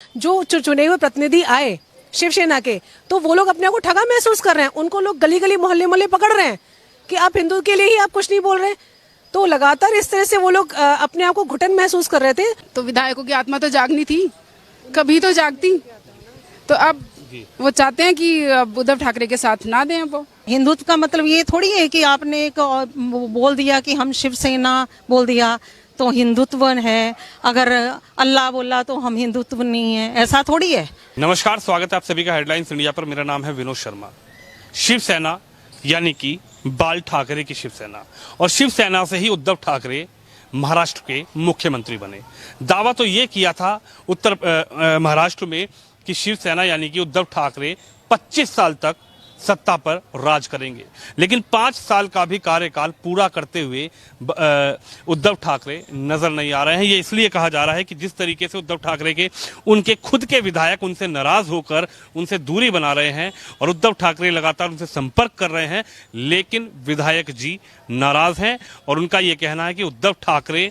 जो चुने हुए प्रतिनिधि आए शिवसेना के, तो वो लोग अपने आप को ठगा महसूस कर रहे हैं। उनको लोग गली गली मोहल्ले मोहल्ले पकड़ रहे हैं कि आप हिंदू के लिए ही आप कुछ नहीं बोल रहे। तो लगातार इस तरह से वो लोग अपने आप को घुटन महसूस कर रहे थे। तो विधायकों की आत्मा तो जागनी थी, कभी तो जागती। तो अब वो चाहते हैं कि उद्धव ठाकरे के साथ ना दें। वो हिंदुत्व का मतलब ये थोड़ी है कि आपने एक बोल दिया कि हम शिवसेना बोल दिया तो हिंदुत्व है, अगर अल्लाह बोला तो हम हिंदुत्व नहीं है, ऐसा थोड़ी है। नमस्कार, स्वागत है आप सभी का हेडलाइंस इंडिया पर। मेरा नाम है विनोद शर्मा। शिवसेना यानी कि बाल ठाकरे की शिवसेना, और शिवसेना से ही उद्धव ठाकरे महाराष्ट्र के मुख्यमंत्री बने। दावा तो ये किया था महाराष्ट्र में कि शिवसेना यानी कि उद्धव ठाकरे 25 साल तक सत्ता पर राज करेंगे, लेकिन 5 साल का भी कार्यकाल पूरा करते हुए उद्धव ठाकरे नजर नहीं आ रहे हैं। ये इसलिए कहा जा रहा है कि जिस तरीके से उद्धव ठाकरे के उनके खुद के विधायक उनसे नाराज होकर उनसे दूरी बना रहे हैं और उद्धव ठाकरे लगातार उनसे संपर्क कर रहे हैं, लेकिन विधायक जी नाराज हैं और उनका ये कहना है कि उद्धव ठाकरे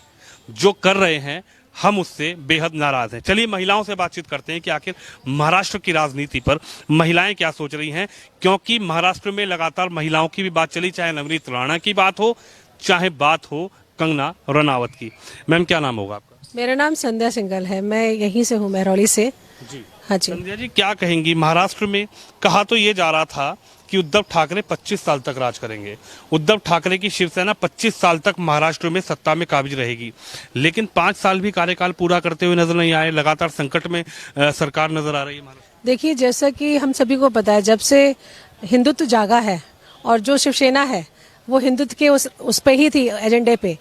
जो कर रहे हैं हम उससे बेहद नाराज हैं। चलिए महिलाओं से बातचीत करते हैं कि आखिर महाराष्ट्र की राजनीति पर महिलाएं क्या सोच रही हैं, क्योंकि महाराष्ट्र में लगातार महिलाओं की भी बात चली, चाहे नवनीत राणा की बात हो, चाहे बात हो कंगना रनावत की। मैम, क्या नाम होगा आपका? मेरा नाम संध्या सिंघल है, मैं यहीं से हूँ, महरौली से। जी हाँ जी। संध्या जी, क्या कहेंगी? महाराष्ट्र में कहा तो ये जा रहा था कि उद्धव ठाकरे 25 साल तक राज करेंगे, उद्धव ठाकरे की शिवसेना 25 साल तक महाराष्ट्र में सत्ता में काबिज रहेगी, लेकिन 5 साल भी कार्यकाल पूरा करते हुए नजर नहीं आए। लगातार संकट में सरकार नजर आ रही है महाराष्ट्र। देखिए, जैसा कि हम सभी को पता है, जब से हिंदुत्व जागा है और जो शिवसेना है वो हिंदुत्व के उस पे ही थी, एजेंडे पे।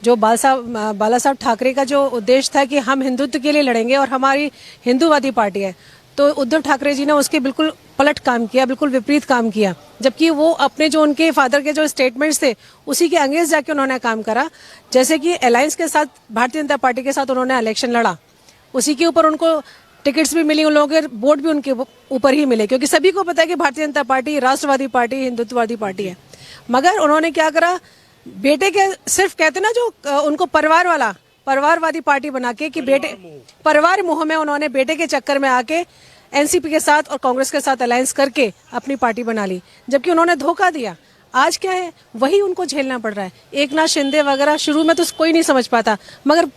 जो बाला साहब ठाकरे का जो उद्देश्य था कि हम हिंदुत्व के लिए लड़ेंगे और हमारी हिंदूवादी पार्टी है, तो उद्धव ठाकरे जी ने उसके बिल्कुल पलट काम किया, बिल्कुल विपरीत काम किया। जबकि वो अपने जो उनके फादर के जो स्टेटमेंट्स थे उसी के अगेंस्ट जाके उन्होंने काम करा। जैसे कि अलायंस के साथ, भारतीय जनता पार्टी के साथ उन्होंने इलेक्शन लड़ा, उसी के ऊपर उनको टिकट्स भी मिली, उन लोगों के वोट भी उनके ऊपर ही मिले, क्योंकि सभी को पता है कि भारतीय जनता पार्टी राष्ट्रवादी पार्टी, हिंदुत्ववादी पार्टी है। मगर उन्होंने क्या करा, बेटे के सिर्फ कहते ना जो उनको परिवारवादी पार्टी बना के कि बेटे परिवार मोह में उन्होंने बेटे के चक्कर में आके एनसीपी के साथ और कांग्रेस के साथ अलायंस करके अपनी पार्टी बना ली, जबकि उन्होंने धोखा दिया। आज क्या है, वही उनको झेलना पड़ रहा है। एकनाथ शिंदे वगैरह शुरू में तो कोई नहीं समझ पाता, मगर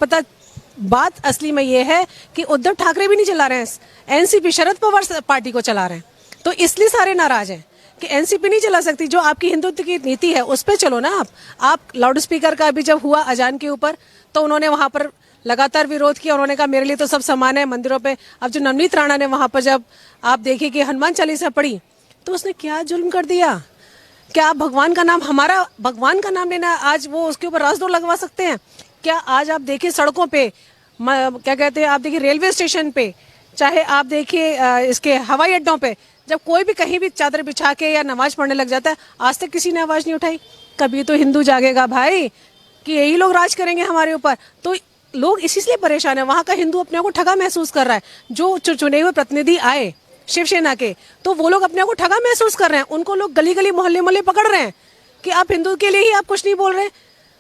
बात असली में ये है कि उद्धव ठाकरे भी नहीं चला रहे हैं, एनसीपी शरद पवार पार्टी को चला रहे हैं। तो इसलिए सारे नाराज हैं कि एनसीपी नहीं चला सकती। जो आपकी हिंदुत्व की नीति है उस पर चलो ना आप लाउड स्पीकर का भी जब हुआ अजान के ऊपर, तो उन्होंने वहां पर लगातार विरोध किया। उन्होंने कहा मेरे लिए तो सब समान है मंदिरों पे। अब जो नवनीत राणा ने वहां पर जब आप देखिए कि हनुमान चालीसा पढ़ी, तो उसने क्या जुल्म कर दिया। क्या आप भगवान का नाम लेना, आज वो उसके ऊपर राजद्रोह लगवा सकते हैं क्या? आज आप देखिए सड़कों पे, क्या कहते हैं, आप देखिए रेलवे स्टेशन पे, चाहे आप देखिए इसके हवाई अड्डों पे, जब कोई भी कहीं भी चादर बिछा के या नमाज पढ़ने लग जाता है, आज तक किसी ने आवाज नहीं उठाई। कभी तो हिंदू जागेगा भाई कि यही लोग राज करेंगे हमारे ऊपर। तो लोग इसलिए परेशान है, वहां का हिंदू अपने आप को ठगा महसूस कर रहा है। जो चुने हुए प्रतिनिधि आए शिवसेना के, तो वो लोग अपने आप को ठगा महसूस कर रहे हैं। उनको लोग गली गली मोहल्ले मोहल्ले पकड़ रहे हैं कि आप हिंदू के लिए ही आप कुछ नहीं बोल रहे।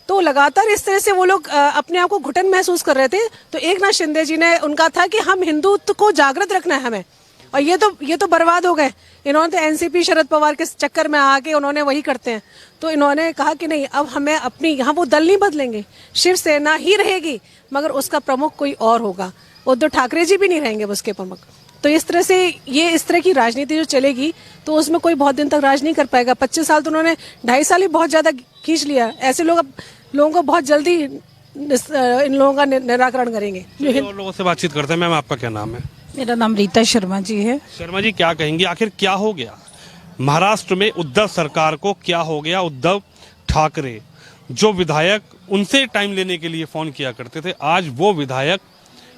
तो लगातार इस तरह से वो लोग अपने आप को घुटन महसूस कर रहे थे। तो एकनाथ शिंदे जी ने, उनका था कि हम हिंदुत्व को जागृत रखना है हमें, और ये तो बर्बाद हो गए। इन्होंने तो एनसीपी शरद पवार के चक्कर में आके उन्होंने वही करते हैं। तो इन्होंने कहा कि नहीं, अब हमें अपनी यहाँ वो दल नहीं बदलेंगे, शिवसेना ही रहेगी, मगर उसका प्रमुख कोई और होगा। उद्धव ठाकरे जी भी नहीं रहेंगे उसके प्रमुख। तो इस तरह से इस तरह की राजनीति जो चलेगी, तो उसमें कोई बहुत दिन तक राज नहीं कर पाएगा। 25 साल तो उन्होंने, 2.5 साल ही बहुत ज्यादा खींच लिया। ऐसे लोगों को बहुत जल्दी इन लोगों का निराकरण करेंगे। और लोगों से बातचीत करते हैं। मैम, आपका क्या नाम है? मेरा नाम रीता शर्मा जी है। शर्मा जी, क्या कहेंगी, आखिर क्या हो गया महाराष्ट्र में? उद्धव सरकार को क्या हो गया? उद्धव ठाकरे जो विधायक उनसे टाइम लेने के लिए फोन किया करते थे, आज वो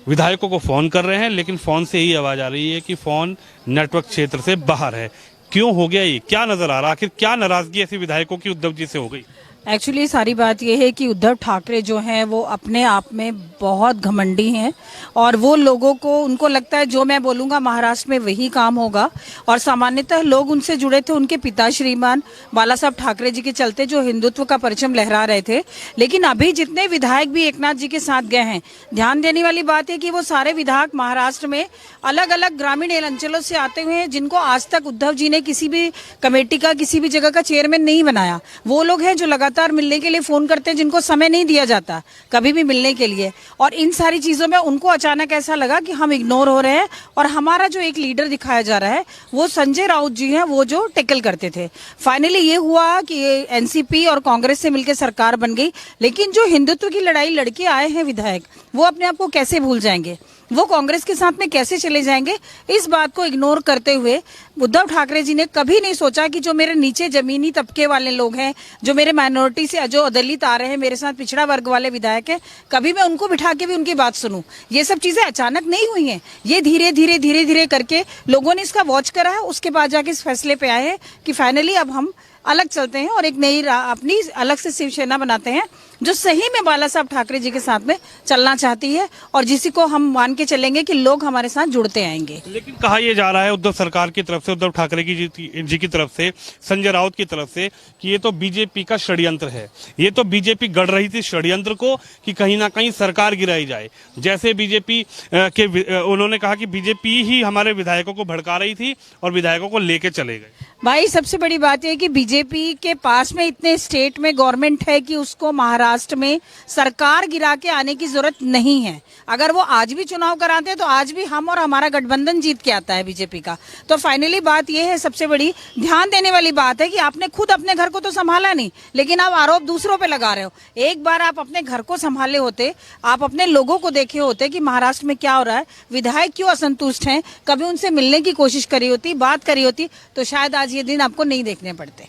विधायकों को फोन कर रहे हैं, लेकिन फोन से ही आवाज आ रही है कि फोन नेटवर्क क्षेत्र से बाहर है। क्यों हो गया ये? क्या नजर आ रहा? आखिर क्या नाराजगी ऐसी विधायकों की उद्धव जी से हो गई? एक्चुअली सारी बात यह है कि उद्धव ठाकरे जो हैं वो अपने आप में बहुत घमंडी हैं और वो लोगों को उनको लगता है जो मैं बोलूँगा महाराष्ट्र में वही काम होगा। और सामान्यतः लोग उनसे जुड़े थे उनके पिता श्रीमान बाला साहब ठाकरे जी के चलते, जो हिंदुत्व का परचम लहरा रहे थे। लेकिन अभी जितने विधायक भी एकनाथ जी के साथ गए हैं, ध्यान देने वाली बात है कि वो सारे विधायक महाराष्ट्र में अलग अलग ग्रामीण अंचलों से आते हुए हैं, जिनको आज तक उद्धव जी ने किसी भी कमेटी का, किसी भी जगह का चेयरमैन नहीं बनाया। वो लोग हैं जो लगातार मिलने के लिए फोन करते हैं, जिनको समय नहीं दिया जाता कभी भी मिलने के लिए। और इन सारी चीजों में उनको अचानक ऐसा लगा कि हम इग्नोर हो रहे हैं और हमारा जो एक लीडर दिखाया जा रहा है वो संजय राउत जी हैं, वो जो टेकल करते थे। फाइनली ये हुआ कि एनसीपी और कांग्रेस से मिलकर सरकार बन गई। लेकिन जो हिंदुत्व की लड़ाई लड़के आए हैं विधायक, वो अपने आप को कैसे भूल जाएंगे, वो कांग्रेस के साथ में कैसे चले जाएंगे? इस बात को इग्नोर करते हुए उद्धव ठाकरे जी ने कभी नहीं सोचा कि जो मेरे नीचे जमीनी तबके वाले लोग हैं, जो मेरे माइनॉरिटी से, जो दलित आ रहे हैं, मेरे साथ पिछड़ा वर्ग वाले विधायक हैं, कभी मैं उनको बिठा के भी उनकी बात सुनूं। ये सब चीजें अचानक नहीं हुई हैं, ये धीरे धीरे करके लोगों ने इसका वॉच करा है। उसके बाद जाके इस फैसले पे आए हैं कि फाइनली अब हम अलग चलते हैं और एक नई अपनी अलग से शिवसेना बनाते हैं, जो सही में बाला साहब ठाकरे जी के साथ में चलना चाहती है और जिसी को हम मान के चलेंगे कि लोग हमारे साथ जुड़ते आएंगे। लेकिन कहा यह जा रहा है उद्धव सरकार की तरफ से, उद्धव ठाकरे जी की तरफ से, संजय राउत की तरफ से, कि ये तो बीजेपी का षड्यंत्र है। ये तो बीजेपी गढ़ रही थी षड्यंत्र को कि कहीं ना कहीं सरकार गिराई जाए। जैसे बीजेपी उन्होंने कहा कि बीजेपी ही हमारे विधायकों को भड़का रही थी और विधायकों को लेके चले गए। भाई सबसे बड़ी बात है कि बीजेपी के पास में इतने स्टेट में गवर्नमेंट है कि उसको महाराष्ट्र में सरकार गिरा के आने की जरूरत नहीं है। अगर वो आज भी चुनाव कराते हैं तो आज भी हम और हमारा गठबंधन जीत के आता है बीजेपी का। तो फाइनली बात ये है, सबसे बड़ी ध्यान देने वाली बात है कि आपने खुद अपने घर को तो संभाला नहीं, लेकिन आप आरोप दूसरों पे लगा रहे हो। एक बार आप अपने घर को संभाले होते, आप अपने लोगों को देखे होते कि महाराष्ट्र में क्या हो रहा है, विधायक क्यों असंतुष्ट हैं, कभी उनसे मिलने की कोशिश करी होती, बात करी होती, तो शायद आज ये दिन आपको नहीं देखने पड़ते।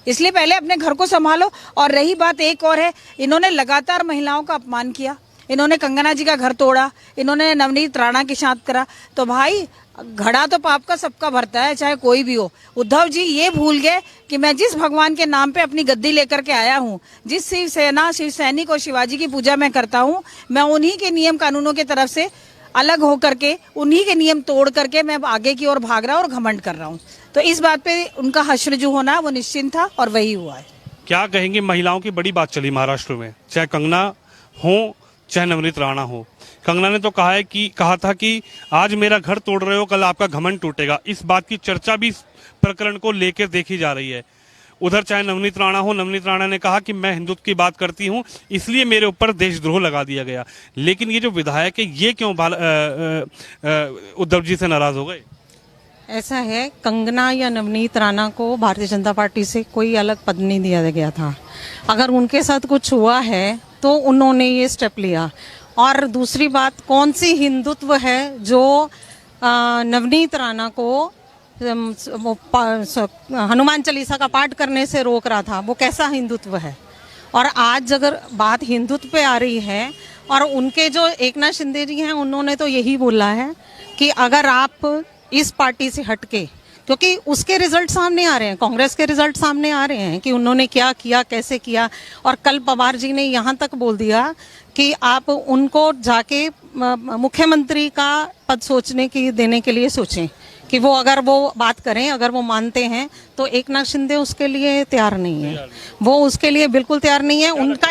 इसलिए पहले अपने घर को संभालो। और रही बात एक और है, इन्होंने लगातार महिलाओं का अपमान किया, इन्होंने कंगना जी का घर तोड़ा, इन्होंने नवनीत राणा के साथ करा। तो भाई घड़ा तो पाप का सबका भरता है, चाहे कोई भी हो। उद्धव जी ये भूल गए कि मैं जिस भगवान के नाम पे अपनी गद्दी लेकर के आया हूँ, जिस शिवसेना, शिव सैनिक और शिवाजी की पूजा मैं करता हूँ, मैं उन्हीं के नियम कानूनों की तरफ से अलग होकर के, उन्हीं के नियम तोड़ करके मैं आगे की ओर भाग रहा हूँ और घमंड कर रहा हूँ। तो इस बात पे उनका हश्र जो होना वो निश्चिंत था और वही हुआ है। क्या कहेंगे, महिलाओं की बड़ी बात चली महाराष्ट्र में, चाहे कंगना हो चाहे नवनीत राणा हो। कंगना ने तो कहा था कि आज मेरा घर तोड़ रहे हो, कल आपका घमंड टूटेगा। इस बात की चर्चा भी इस प्रकरण को लेकर देखी जा रही है। उधर चाहे नवनीत राणा हो, नवनीत राणा ने कहा कि मैं हिंदुत्व की बात करती हूं, इसलिए मेरे ऊपर देशद्रोह लगा दिया गया। लेकिन ये जो विधायक है, ये क्यों उद्धव जी से नाराज हो गए? ऐसा है, कंगना या नवनीत राणा को भारतीय जनता पार्टी से कोई अलग पद नहीं दिया गया था। अगर उनके साथ कुछ हुआ है तो उन्होंने ये स्टेप लिया। और दूसरी बात, कौन सी हिंदुत्व है जो नवनीत राणा को हनुमान चालीसा का पाठ करने से रोक रहा था? वो कैसा हिंदुत्व है? और आज अगर बात हिंदुत्व पे आ रही है, और उनके जो एकनाथ शिंदे जी हैं, उन्होंने तो यही बोला है कि अगर आप इस पार्टी से हटके, क्योंकि उसके रिजल्ट सामने आ रहे हैं, कांग्रेस के रिजल्ट सामने आ रहे हैं कि उन्होंने क्या किया, कैसे किया। और कल पवार जी ने यहाँ तक बोल दिया कि आप उनको जाके मुख्यमंत्री का पद सोचने की देने के लिए सोचें, कि वो अगर वो बात करें, अगर वो मानते हैं तो एकनाथ शिंदे उसके लिए तैयार नहीं है। वो उसके लिए बिल्कुल तैयार नहीं है। उनका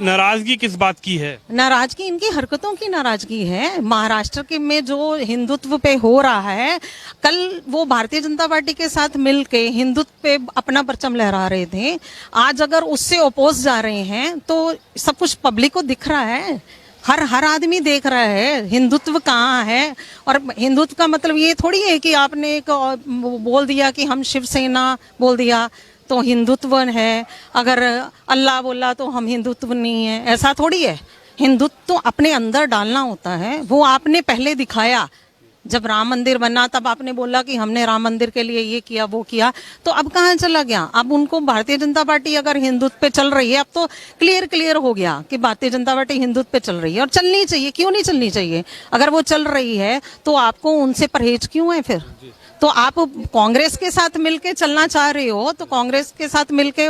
नाराजगी किस बात की है? नाराजगी इनकी हरकतों की नाराजगी है। महाराष्ट्र के में जो हिंदुत्व पे हो रहा है, कल वो भारतीय जनता पार्टी के साथ मिलके हिंदुत्व पे अपना परचम लहरा रहे थे, आज अगर उससे अपोज जा रहे हैं तो सब कुछ पब्लिक को दिख रहा है। हर आदमी देख रहा है हिंदुत्व कहाँ है। और हिंदुत्व का मतलब ये थोड़ी है कि आपने एक बोल दिया कि हम शिवसेना बोल दिया तो हिंदुत्व है, अगर अल्लाह बोला तो हम हिंदुत्व नहीं है, ऐसा थोड़ी है। हिंदुत्व तो अपने अंदर डालना होता है। वो आपने पहले दिखाया, जब राम मंदिर बना तब आपने बोला कि हमने राम मंदिर के लिए ये किया वो किया, तो अब कहाँ चला गया? अब उनको भारतीय जनता पार्टी अगर हिंदुत्व पे चल रही है, अब तो क्लियर हो गया कि भारतीय जनता पार्टी हिंदुत्व पे चल रही है और चलनी चाहिए। क्यों नहीं चलनी चाहिए? अगर वो चल रही है तो आपको उनसे परहेज क्यों है फिर? तो आप कांग्रेस के साथ मिलके चलना चाह रहे हो, तो कांग्रेस के साथ मिलके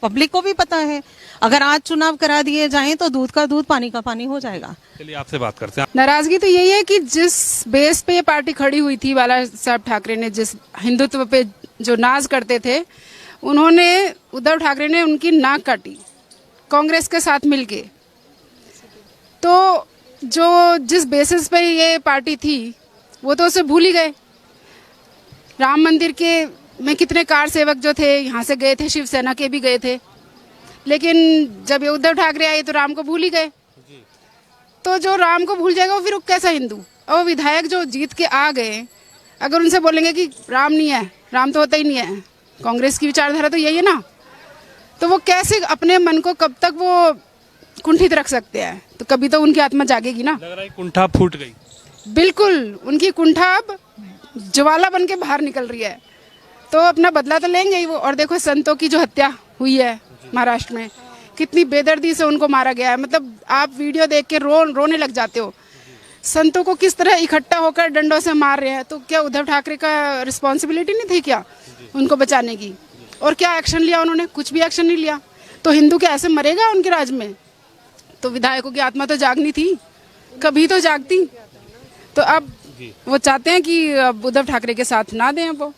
पब्लिक को भी पता है, अगर आज चुनाव करा दिए जाएं तो दूध का दूध पानी का पानी हो जाएगा। चलिए आपसे बात करते हैं। नाराजगी तो यही है कि जिस बेस पे ये पार्टी खड़ी हुई थी, बाला साहब ठाकरे ने जिस हिंदुत्व पे जो नाज करते थे, उन्होंने उद्धव ठाकरे ने उनकी नाक काटी कांग्रेस के साथ मिलके। तो जो जिस बेसिस पे ये पार्टी थी वो तो उसे भूल ही गए। राम मंदिर के में कितने कार सेवक जो थे यहाँ से गए थे, शिवसेना के भी गए थे, लेकिन जब ये उद्धव ठाकरे आए तो राम को भूल ही गए। तो जो राम को भूल जाएगा वो फिर वो कैसा हिंदू? और वो विधायक जो जीत के आ गए, अगर उनसे बोलेंगे कि राम नहीं है, राम तो होता ही नहीं है, कांग्रेस की विचारधारा तो यही है ना, तो वो कैसे अपने मन को कब तक वो कुंठित रख सकते हैं? तो कभी तो उनकी आत्मा जागेगी ना। लग रहा है कुंठा फूट गई। बिल्कुल, उनकी कुंठा अब ज्वाला बन के बाहर निकल रही है, तो अपना बदला तो लेंगे ही वो। और देखो संतों की जो हत्या हुई है महाराष्ट्र में, कितनी बेदर्दी से उनको मारा गया है। मतलब आप वीडियो देख के रोने लग जाते हो। संतों को किस तरह इकट्ठा होकर डंडों से मार रहे हैं, तो क्या उद्धव ठाकरे का रिस्पॉन्सिबिलिटी नहीं थी क्या उनको बचाने की? और क्या एक्शन लिया उन्होंने? कुछ भी एक्शन नहीं लिया। तो हिंदू क्या ऐसे मरेगा उनके राज में? तो विधायकों की आत्मा तो जागनी थी, कभी तो जागती। तो अब वो चाहते हैं कि अब उद्धव ठाकरे के साथ ना दें वो।